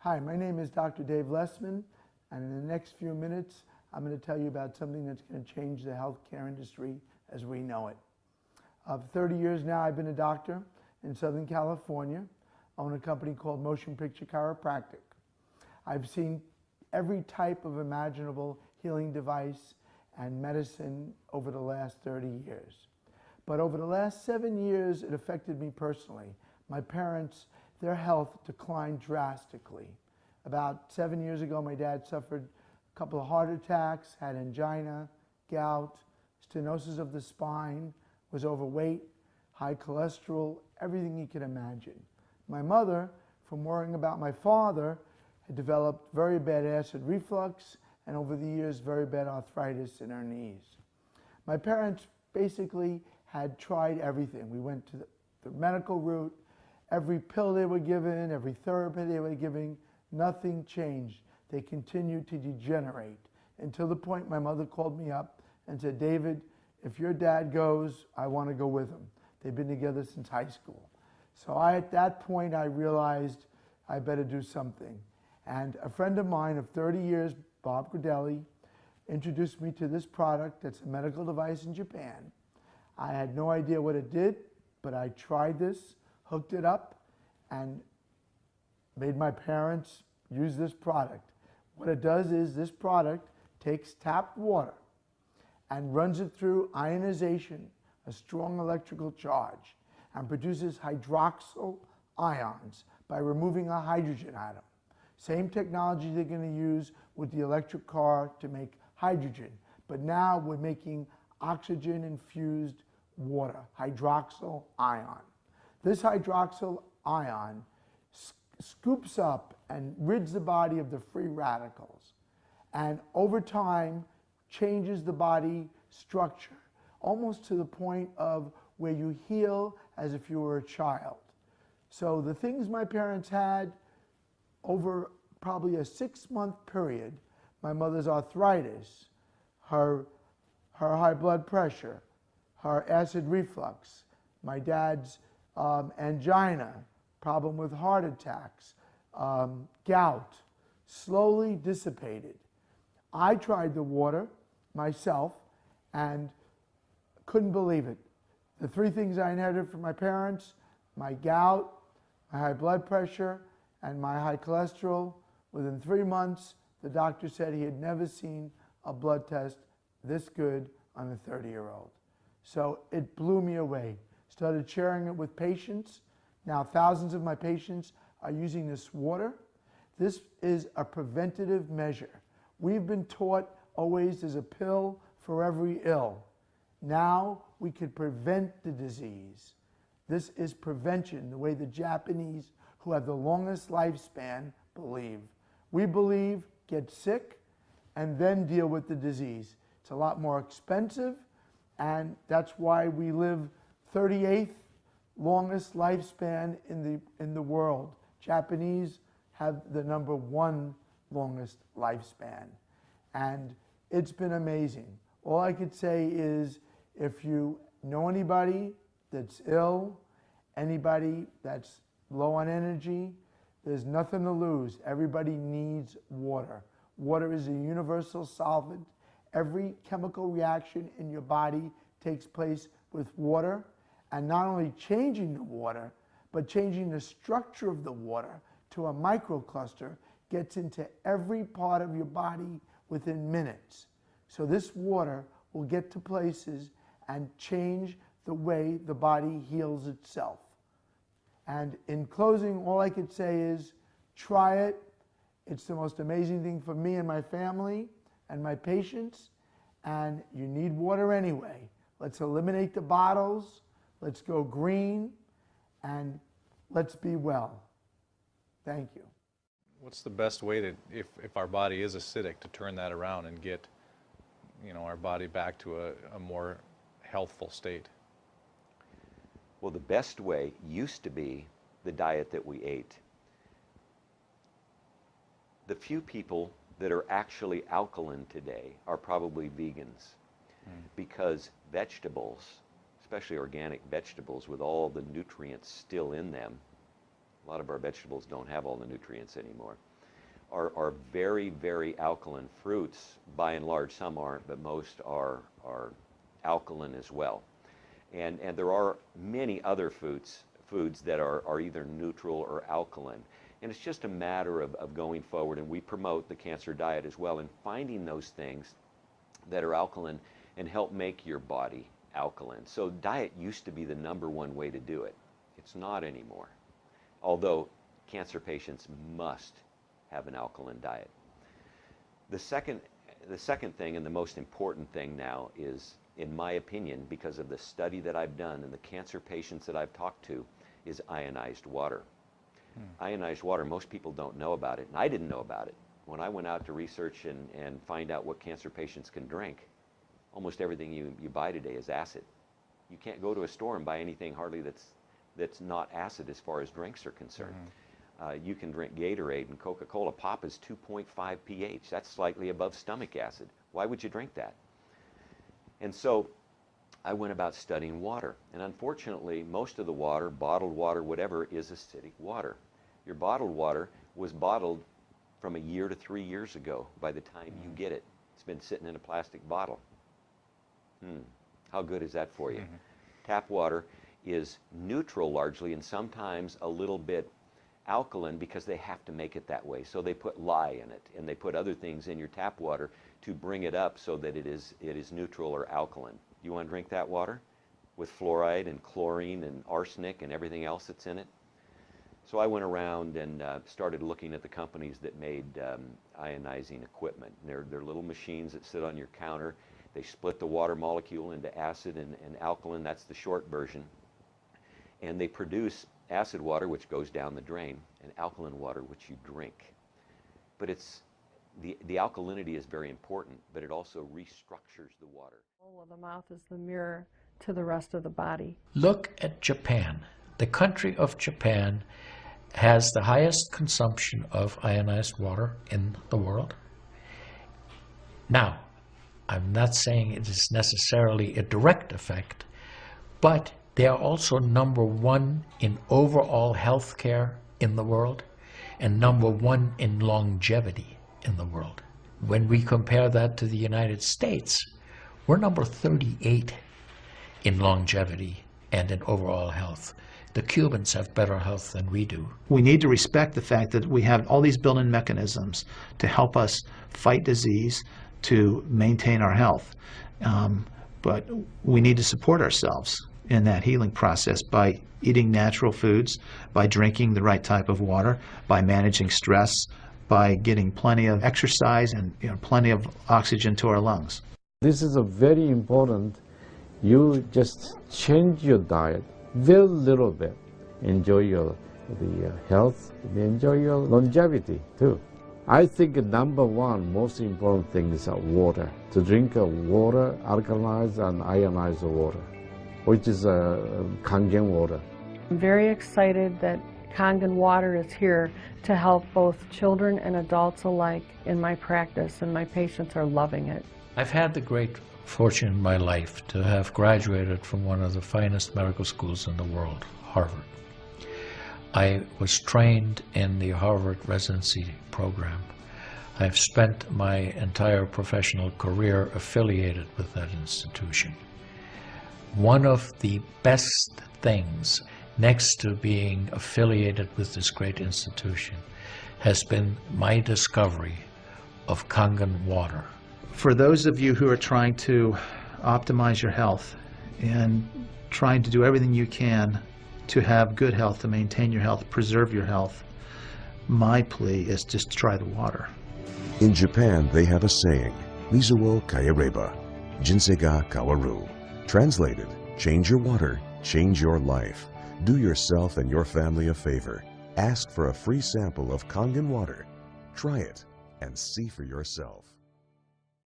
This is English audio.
Hi, my name is Dr. Dave Lessman, and in the next few minutes, I'm going to tell you about something that's going to change the healthcare industry as we know it. For 30 years now, I've been a doctor in Southern California. I own a company called Motion Picture Chiropractic. I've seen every type of imaginable healing device and medicine over the last 30 years. But over the last 7 years, it affected me personally. My parents, their health declined drastically. About 7 years ago, my dad suffered a couple of heart attacks, had angina, gout, stenosis of the spine, was overweight, high cholesterol, everything you can imagine. My mother, from worrying about my father, had developed very bad acid reflux and over the years, very bad arthritis in her knees. My parents basically had tried everything. We went to the medical route. Every pill they were given, every therapy they were giving, nothing changed. They continued to degenerate until the point my mother called me up and said, David, if your dad goes, I want to go with him. They've been together since high school. So at that point, I realized I better do something. And a friend of mine of 30 years, Bob Gradelli, introduced me to this product that's a medical device in Japan. I had no idea what it did, but I tried this, hooked it up, and made my parents use this product. What it does is this product takes tapped water and runs it through ionization, a strong electrical charge, and produces hydroxyl ions by removing a hydrogen atom. Same technology they're going to use with the electric car to make hydrogen, but now we're making oxygen-infused water, hydroxyl ion. This hydroxyl ion scoops up and rids the body of the free radicals, and over time changes the body structure, almost to the point of where you heal as if you were a child. So the things my parents had over probably a 6-month period, my mother's arthritis, her high blood pressure, her acid reflux, my dad's angina, problem with heart attacks, gout, slowly dissipated. I tried the water myself and couldn't believe it. The 3 things I inherited from my parents, my gout, my high blood pressure, and my high cholesterol, within 3 months, the doctor said he had never seen a blood test this good on a 30-year-old. So it blew me away. Started sharing it with patients. Now thousands of my patients are using this water. This is a preventative measure. We've been taught always there's a pill for every ill. Now we could prevent the disease. This is prevention, the way the Japanese, who have the longest lifespan, believe. We believe get sick and then deal with the disease. It's a lot more expensive, and that's why we live 38th longest lifespan in the world. Japanese have the #1 longest lifespan, and it's been amazing. All I could say is if you know anybody that's ill, anybody that's low on energy, there's nothing to lose. Everybody needs water. Water is a universal solvent. Every chemical reaction in your body takes place with water, and not only changing the water, but changing the structure of the water to a microcluster gets into every part of your body within minutes. So this water will get to places and change the way the body heals itself. And in closing, all I could say is try it. It's the most amazing thing for me and my family and my patients. And you need water anyway. Let's eliminate the bottles. Let's go green. And let's be well. Thank you. What's the best way to, if our body is acidic, to turn that around and get, our body back to a more healthful state? Well, the best way used to be the diet that we ate. The few people that are actually alkaline today are probably vegans, because vegetables, especially organic vegetables with all the nutrients still in them, a lot of our vegetables don't have all the nutrients anymore, are very, very alkaline fruits. By and large, some aren't, but most are alkaline as well. And there are many other foods that are either neutral or alkaline. And it's just a matter of going forward, and we promote the cancer diet as well, and finding those things that are alkaline and help make your body alkaline. So diet used to be the #1 way to do it. It's not anymore. Although cancer patients must have an alkaline diet. The second thing, and the most important thing now, is, in my opinion, because of the study that I've done and the cancer patients that I've talked to, is ionized water. Ionized water, most people don't know about it, and I didn't know about it. When I went out to research and find out what cancer patients can drink, almost everything you buy today is acid. You can't go to a store and buy anything hardly that's not acid as far as drinks are concerned. You can drink Gatorade and Coca-Cola. Pop is 2.5 pH. That's slightly above stomach acid. Why would you drink that? And so I went about studying water. And unfortunately, most of the water, bottled water, whatever, is acidic water. Your bottled water was bottled from 1 year to 3 years ago by the time you get it. It's been sitting in a plastic bottle. How good is that for you? Tap water is neutral largely, and sometimes a little bit alkaline because they have to make it that way. So they put lye in it, and they put other things in your tap water to bring it up so that it is neutral or alkaline. You want to drink that water with fluoride and chlorine and arsenic and everything else that's in it? So I went around and started looking at the companies that made ionizing equipment. They're little machines that sit on your counter. They split the water molecule into acid and alkaline. That's the short version. And they produce acid water, which goes down the drain, and alkaline water, which you drink. But it's the alkalinity is very important, but it also restructures the water. The whole of the mouth is the mirror to the rest of the body. Look at Japan. The country of Japan has the highest consumption of ionized water in the world. Now, I'm not saying it is necessarily a direct effect, but they are also #1 in overall health care in the world and #1 in longevity in the world. When we compare that to the United States, we're number 38 in longevity and in overall health. The Cubans have better health than we do. We need to respect the fact that we have all these built-in mechanisms to help us fight disease, to maintain our health. But we need to support ourselves in that healing process by eating natural foods, by drinking the right type of water, by managing stress, by getting plenty of exercise and plenty of oxygen to our lungs. This is a very important. You just change your diet very little bit. Enjoy the health, enjoy your longevity too. I think #1 most important thing is water. To drink water, alkalized and ionized water, which is Kangen water. I'm very excited that Kangen water is here to help both children and adults alike in my practice, and my patients are loving it. I've had the great fortune in my life to have graduated from one of the finest medical schools in the world, Harvard. I was trained in the Harvard residency program. I've spent my entire professional career affiliated with that institution. One of the best things, next to being affiliated with this great institution, has been my discovery of Kangen water. For those of you who are trying to optimize your health and trying to do everything you can to have good health, to maintain your health, preserve your health, my plea is just try the water. In Japan, they have a saying, Mizuo kaereba, jinsei ga kawaru. Translated, change your water, change your life. Do yourself and your family a favor. Ask for a free sample of Kangen water. Try it and see for yourself.